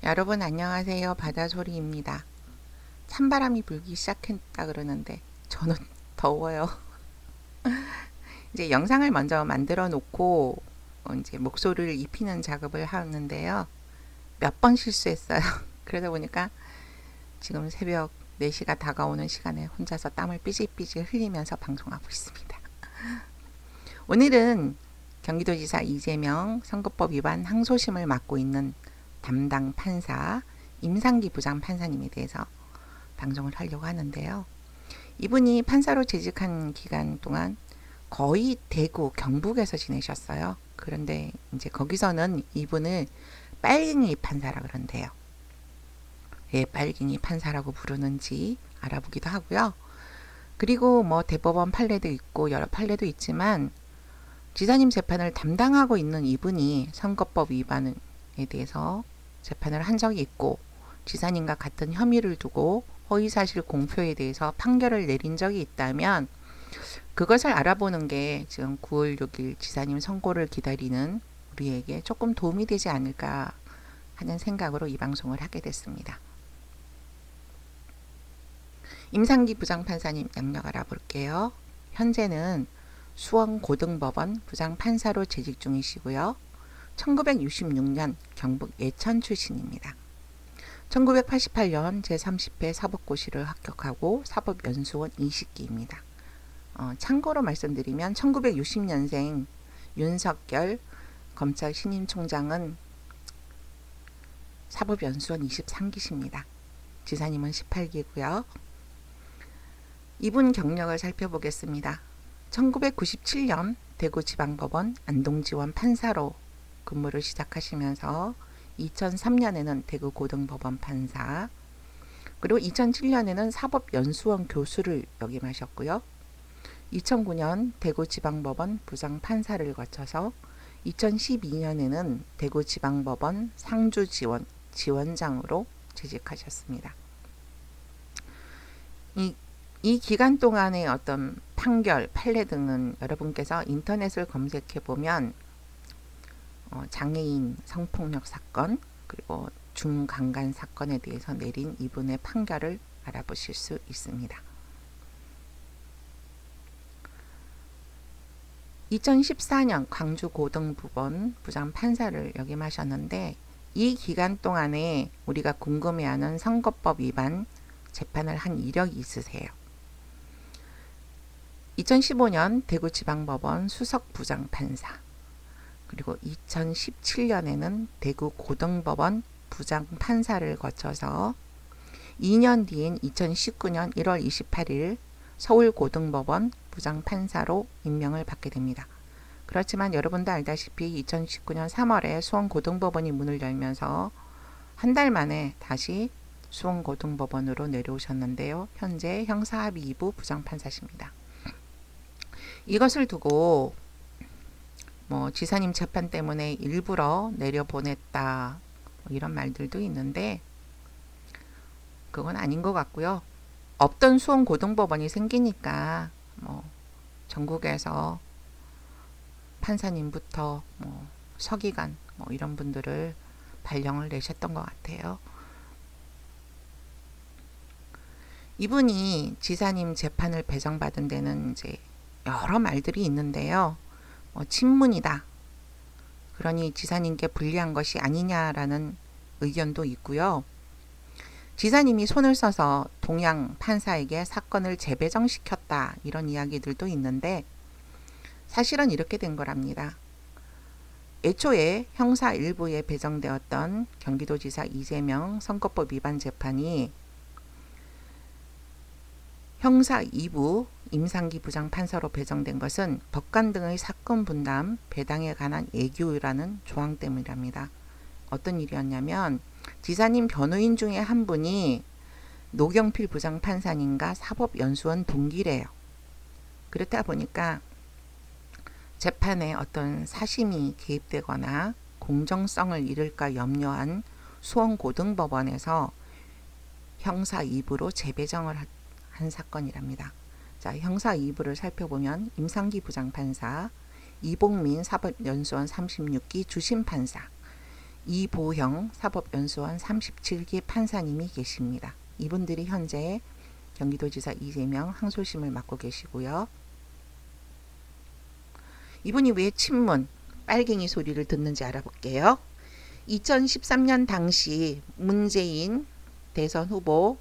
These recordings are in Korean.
여러분 안녕하세요. 바다소리입니다. 찬바람이 불기 시작했다 그러는데 저는 더워요. 이제 영상을 먼저 만들어 놓고 이제 목소리를 입히는 작업을 하는데요. 몇 번 실수했어요. 그러다 보니까 지금 새벽 4시가 다가오는 시간에 혼자서 땀을 삐질삐질 흘리면서 방송하고 있습니다. 오늘은 경기도지사 이재명 선거법 위반 항소심을 맡고 있는 담당 판사 임상기 부장판사님에 대해서 방송을 하려고 하는데요. 이분이 판사로 재직한 기간 동안 거의 대구, 경북에서 지내셨어요. 그런데 이제 거기서는 이분을 빨갱이 판사라 그런대요. 왜 빨갱이 판사라고 부르는지 알아보기도 하고요. 그리고 뭐 대법원 판례도 있고 여러 판례도 있지만 지사님 재판을 담당하고 있는 이분이 선거법 위반에 대해서 재판을 한 적이 있고 지사님과 같은 혐의를 두고 허위사실 공표에 대해서 판결을 내린 적이 있다면 그것을 알아보는 게 지금 9월 6일 지사님 선고를 기다리는 우리에게 조금 도움이 되지 않을까 하는 생각으로 이 방송을 하게 됐습니다. 임상기 부장판사님 양력 알아볼게요. 현재는 수원고등법원 부장판사로 재직 중이시고요. 1966년 경북 예천 출신입니다. 1988년 제30회 사법고시를 합격하고 사법연수원 20기입니다. 참고로 말씀드리면 1960년생 윤석열 검찰 신임총장은 사법연수원 23기십니다. 지사님은 18기고요. 이분 경력을 살펴보겠습니다. 1997년 대구지방법원 안동지원 판사로 근무를 시작하시면서 2003년에는 대구고등법원 판사, 그리고 2007년에는 사법연수원 교수를 역임하셨고요. 2009년 대구지방법원 부장판사를 거쳐서 2012년에는 대구지방법원 상주지원 지원장으로 재직하셨습니다. 이 기간 동안의 어떤 판결, 판례 등은 여러분께서 인터넷을 검색해 보면 장애인 성폭력 사건 그리고 중강간 사건에 대해서 내린 이분의 판결을 알아보실 수 있습니다. 2014년 광주고등법원 부장판사를 역임하셨는데 이 기간 동안에 우리가 궁금해하는 선거법 위반 재판을 한 이력이 있으세요. 2015년 대구지방법원 수석부장판사, 그리고 2017년에는 대구고등법원 부장판사를 거쳐서 2년 뒤인 2019년 1월 28일 서울고등법원 부장판사로 임명을 받게 됩니다. 그렇지만 여러분도 알다시피 2019년 3월에 수원고등법원이 문을 열면서 한 달 만에 다시 수원고등법원으로 내려오셨는데요. 현재 형사합의 2부 부장판사십니다. 이것을 두고 지사님 재판 때문에 일부러 내려보냈다 이런 말들도 있는데 그건 아닌 것 같고요. 없던 수원고등법원이 생기니까 전국에서 판사님부터 서기관 이런 분들을 발령을 내셨던 것 같아요. 이분이 지사님 재판을 배정받은 데는 이제 여러 말들이 있는데요. 친문이다. 그러니 지사님께 불리한 것이 아니냐라는 의견도 있고요. 지사님이 손을 써서 동양 판사에게 사건을 재배정시켰다 이런 이야기들도 있는데 사실은 이렇게 된 거랍니다. 애초에 형사 1부에 배정되었던 경기도지사 이재명 선거법 위반 재판이 형사 2부 임상기 부장판사로 배정된 것은 법관 등의 사건 분담, 배당에 관한 예규라는 조항 때문이랍니다. 어떤 일이었냐면 지사님 변호인 중에 한 분이 노경필 부장판사님과 사법연수원 동기래요. 그렇다 보니까 재판에 어떤 사심이 개입되거나 공정성을 잃을까 염려한 수원고등법원에서 형사 2부로 재배정을 한 사건이랍니다. 자, 형사 2부를 살펴보면 임상기 부장판사, 이봉민 사법연수원 36기 주심판사, 이보형 사법연수원 37기 판사님이 계십니다. 이분들이 현재 경기도지사 이재명 항소심을 맡고 계시고요. 이분이 왜 친문 빨갱이 소리를 듣는지 알아볼게요. 2013년 당시 문재인 대선 후보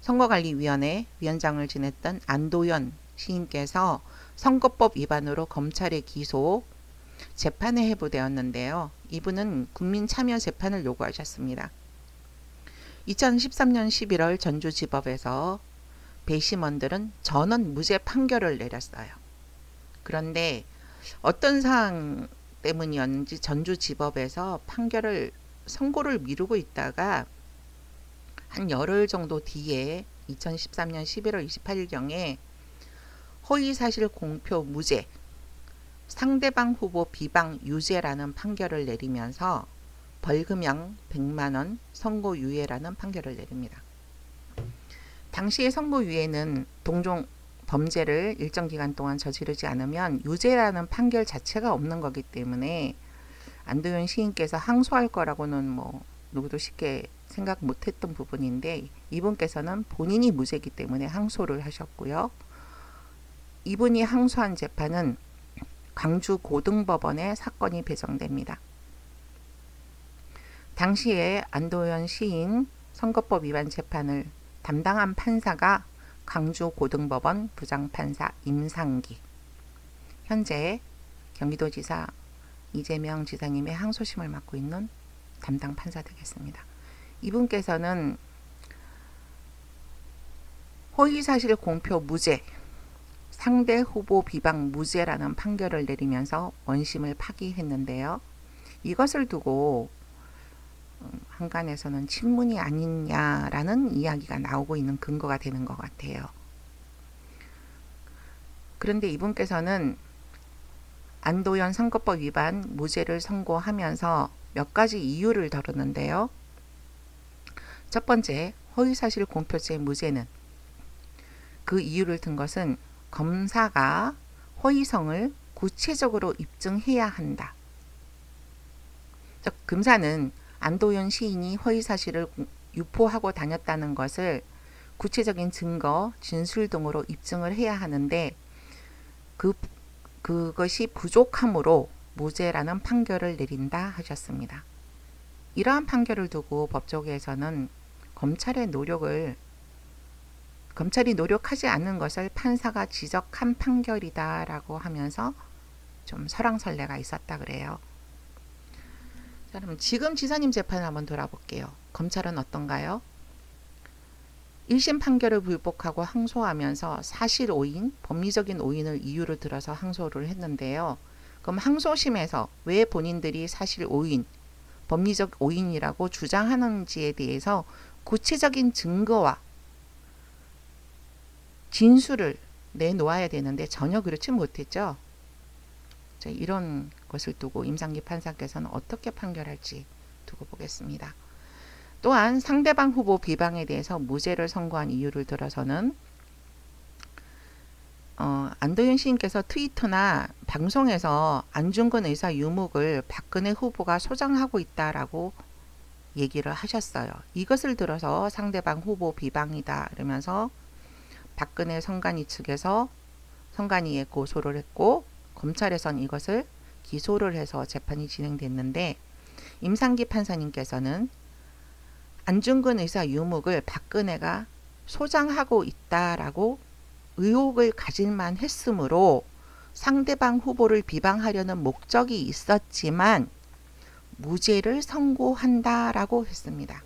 선거관리위원회 위원장을 지냈던 안도현 시인께서 선거법 위반으로 검찰에 기소, 재판에 회부되었는데요. 이분은 국민참여재판을 요구하셨습니다. 2013년 11월 전주지법에서 배심원들은 전원 무죄 판결을 내렸어요. 그런데 어떤 사항 때문이었는지 전주지법에서 선고를 미루고 있다가 한 열흘 정도 뒤에 2013년 11월 28일경에 허위사실 공표 무죄, 상대방 후보 비방 유죄라는 판결을 내리면서 벌금형 100만원 선고유예라는 판결을 내립니다. 당시의 선고유예는 동종 범죄를 일정 기간 동안 저지르지 않으면 유죄라는 판결 자체가 없는 거기 때문에 안도현 시인께서 항소할 거라고는 누구도 쉽게 생각 못했던 부분인데, 이분께서는 본인이 무죄이기 때문에 항소를 하셨고요. 이분이 항소한 재판은 광주 고등법원에 사건이 배정됩니다. 당시에 안도현 시인 선거법 위반 재판을 담당한 판사가 광주 고등법원 부장판사 임상기, 현재 경기도지사 이재명 지사님의 항소심을 맡고 있는 담당 판사 되겠습니다. 이분께서는 허위사실 공표 무죄, 상대 후보 비방 무죄라는 판결을 내리면서 원심을 파기했는데요. 이것을 두고 한간에서는 친문이 아니냐라는 이야기가 나오고 있는 근거가 되는 것 같아요. 그런데 이분께서는 안도현 선거법 위반 무죄를 선고하면서 몇 가지 이유를 들었는데요. 첫 번째, 허위사실 공표죄 무죄는 그 이유를 든 것은 검사가 허위성을 구체적으로 입증해야 한다. 즉, 검사는 안도현 시인이 허위사실을 유포하고 다녔다는 것을 구체적인 증거, 진술 등으로 입증을 해야 하는데 그것이 부족하므로 무죄라는 판결을 내린다 하셨습니다. 이러한 판결을 두고 법조계에서는 검찰이 노력하지 않는 것을 판사가 지적한 판결이다라고 하면서 좀 설왕설래가 있었다 그래요. 자, 그럼 지금 지사님 재판을 한번 돌아볼게요. 검찰은 어떤가요? 1심 판결을 불복하고 항소하면서 사실 오인, 법리적인 오인을 이유로 들어서 항소를 했는데요. 그럼 항소심에서 왜 본인들이 사실 오인, 법리적 오인이라고 주장하는지에 대해서 구체적인 증거와 진술을 내놓아야 되는데 전혀 그렇지 못했죠. 자, 이런 것을 두고 임상기 판사께서는 어떻게 판결할지 두고 보겠습니다. 또한 상대방 후보 비방에 대해서 무죄를 선고한 이유를 들어서는 안도현 시인께서 트위터나 방송에서 안중근 의사 유묵을 박근혜 후보가 소장하고 있다라고 얘기를 하셨어요. 이것을 들어서 상대방 후보 비방이다 이러면서 박근혜 선관위 측에서 선관위에 고소를 했고, 검찰에선 이것을 기소를 해서 재판이 진행됐는데, 임상기 판사님께서는 안중근 의사 유묵을 박근혜가 소장하고 있다라고 의혹을 가질만 했으므로 상대방 후보를 비방하려는 목적이 있었지만 무죄를 선고한다라고 했습니다.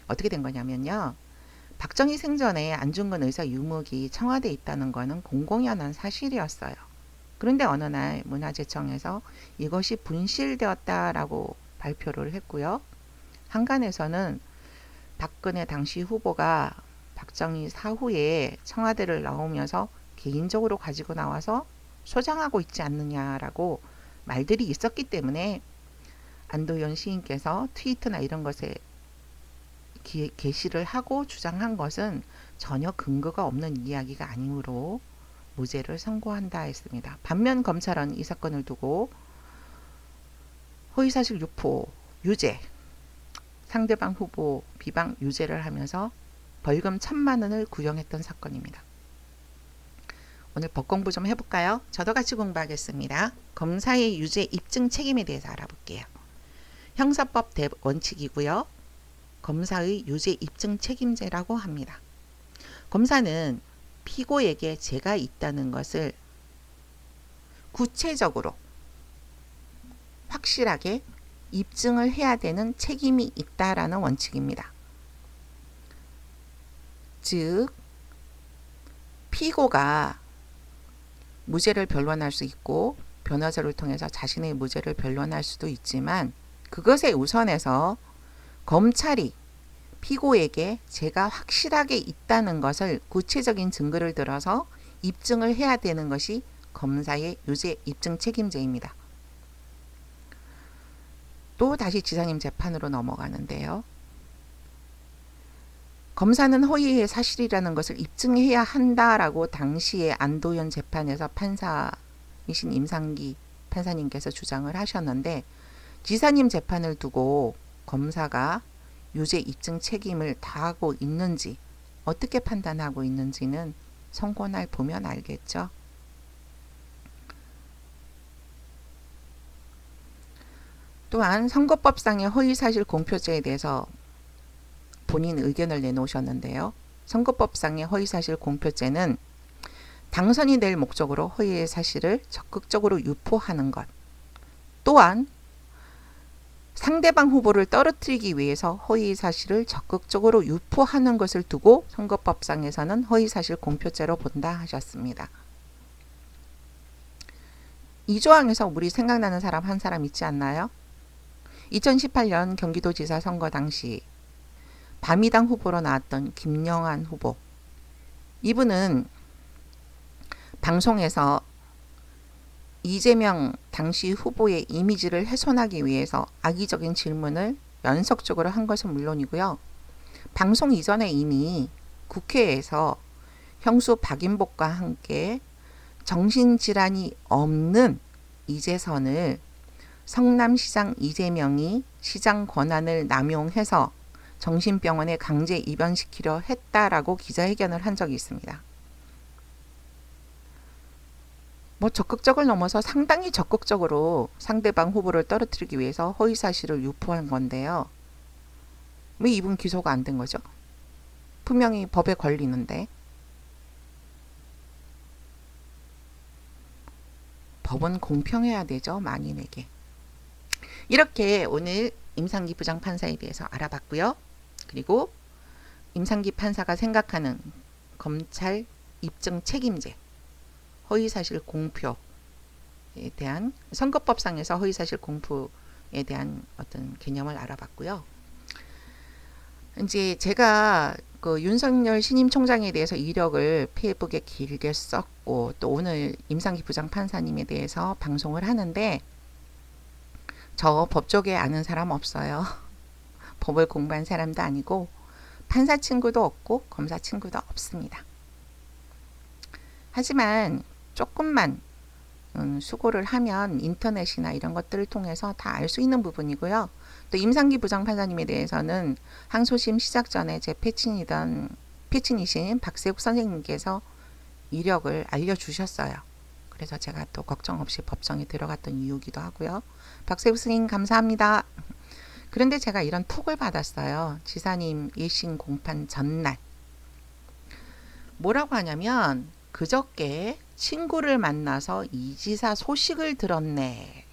어떻게 된 거냐면요. 박정희 생전에 안중근 의사 유묵이 청와대에 있다는 것은 공공연한 사실이었어요. 그런데 어느 날 문화재청에서 이것이 분실되었다라고 발표를 했고요. 한간에서는 박근혜 당시 후보가 박정희 사후에 청와대를 나오면서 개인적으로 가지고 나와서 소장하고 있지 않느냐라고 말들이 있었기 때문에 안도현 시인께서 트위터나 이런 것에 게시를 하고 주장한 것은 전혀 근거가 없는 이야기가 아니므로 무죄를 선고한다 했습니다. 반면 검찰은 이 사건을 두고 허위사실 유포, 유죄, 상대방 후보 비방 유죄를 하면서 벌금 1,000만 원을 구형했던 사건입니다. 오늘 법 공부 좀 해볼까요? 저도 같이 공부하겠습니다. 검사의 유죄 입증 책임에 대해서 알아볼게요. 형사법 원칙이고요. 검사의 유죄 입증 책임제라고 합니다. 검사는 피고에게 죄가 있다는 것을 구체적으로 확실하게 입증을 해야 되는 책임이 있다라는 원칙입니다. 즉, 피고가 무죄를 변론할 수 있고 변호사를 통해서 자신의 무죄를 변론할 수도 있지만 그것에 우선해서 검찰이 피고에게 죄가 확실하게 있다는 것을 구체적인 증거를 들어서 입증을 해야 되는 것이 검사의 유죄 입증 책임제입니다. 또 다시 지사님 재판으로 넘어가는데요. 검사는 허위의 사실이라는 것을 입증해야 한다라고 당시에 안도현 재판에서 판사이신 임상기 판사님께서 주장을 하셨는데 지사님 재판을 두고 검사가 유죄 입증 책임을 다하고 있는지 어떻게 판단하고 있는지는 선고날 보면 알겠죠. 또한 선거법상의 허위사실 공표죄에 대해서 본인 의견을 내놓으셨는데요. 선거법상의 허위사실 공표죄는 당선이 될 목적으로 허위의 사실을 적극적으로 유포하는 것, 또한 상대방 후보를 떨어뜨리기 위해서 허위의 사실을 적극적으로 유포하는 것을 두고 선거법상에서는 허위사실 공표죄로 본다 하셨습니다. 이 조항에서 우리 생각나는 사람 한 사람 있지 않나요? 2018년 경기도지사 선거 당시 바미당 후보로 나왔던 김영환 후보. 이분은 방송에서 이재명 당시 후보의 이미지를 훼손하기 위해서 악의적인 질문을 연속적으로 한 것은 물론이고요. 방송 이전에 이미 국회에서 형수 박인복과 함께 정신질환이 없는 이재선을 성남시장 이재명이 시장 권한을 남용해서 정신병원에 강제 입원시키려 했다라고 기자회견을 한 적이 있습니다. 적극적을 넘어서 상당히 적극적으로 상대방 후보를 떨어뜨리기 위해서 허위사실을 유포한 건데요. 왜 이분 기소가 안 된 거죠? 분명히 법에 걸리는데. 법은 공평해야 되죠, 만인에게. 이렇게 오늘 임상기 부장판사에 대해서 알아봤고요. 그리고 임상기 판사가 생각하는 검찰 입증 책임제, 허위사실 공표에 대한 선거법상에서 허위사실 공표에 대한 어떤 개념을 알아봤고요. 이제 제가 그 윤석열 신임 총장에 대해서 이력을 페이북에 길게 썼고 또 오늘 임상기 부장판사님에 대해서 방송을 하는데 저 법 쪽에 아는 사람 없어요. 법을 공부한 사람도 아니고 판사 친구도 없고 검사 친구도 없습니다. 하지만 조금만 수고를 하면 인터넷이나 이런 것들을 통해서 다 알 수 있는 부분이고요. 또 임상기 부장판사님에 대해서는 항소심 시작 전에 제 패친이신 박세욱 선생님께서 이력을 알려주셨어요. 그래서 제가 또 걱정 없이 법정에 들어갔던 이유기도 하고요. 박세욱 스님 감사합니다. 그런데 제가 이런 톡을 받았어요. 지사님 1심 공판 전날. 뭐라고 하냐면 그저께 친구를 만나서 이 지사 소식을 들었네.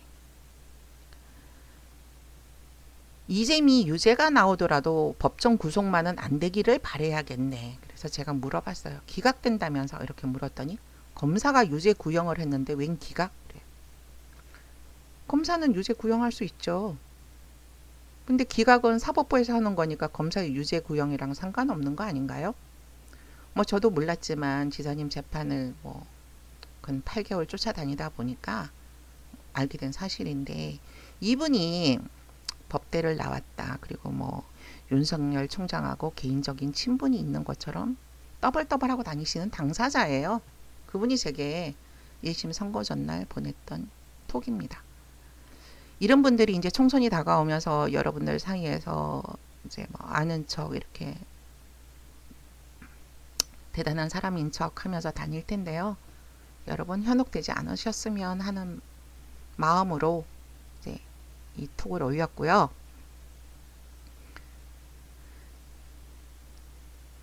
이재미 유죄가 나오더라도 법정 구속만은 안 되기를 바라야겠네. 그래서 제가 물어봤어요. 기각된다면서 이렇게 물었더니 검사가 유죄 구형을 했는데 웬 기각? 그래요. 검사는 유죄 구형할 수 있죠. 근데 기각은 사법부에서 하는 거니까 검사의 유죄 구형이랑 상관없는 거 아닌가요? 저도 몰랐지만 지사님 재판을 근 8개월 쫓아다니다 보니까 알게 된 사실인데 이분이 법대를 나왔다. 그리고 윤석열 총장하고 개인적인 친분이 있는 것처럼 떠벌떠벌하고 다니시는 당사자예요. 그분이 제게 1심 선고 전날 보냈던 톡입니다. 이런 분들이 이제 총선이 다가오면서 여러분들 사이에서 이제 뭐 아는 척 이렇게 대단한 사람인 척 하면서 다닐 텐데요. 여러분 현혹되지 않으셨으면 하는 마음으로 이제 이 톡을 올렸고요.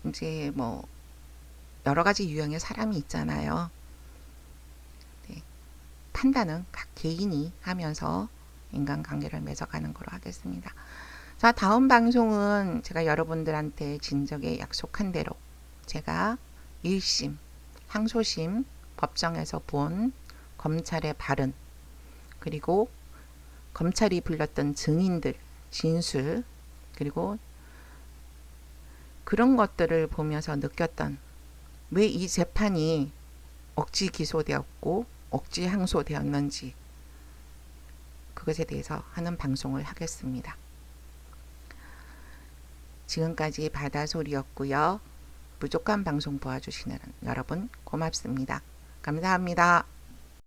이제 뭐 여러 가지 유형의 사람이 있잖아요. 네, 판단은 각 개인이 하면서 인간관계를 맺어가는 걸로 하겠습니다. 자, 다음 방송은 제가 여러분들한테 진작에 약속한 대로 제가 1심, 항소심, 법정에서 본 검찰의 발언, 그리고 검찰이 불렀던 증인들 진술, 그리고 그런 것들을 보면서 느꼈던 왜 이 재판이 억지 기소되었고 억지 항소되었는지 그것에 대해서 하는 방송을 하겠습니다. 지금까지 바다소리였고요. 부족한 방송 보아주시는 여러분 고맙습니다. 감사합니다.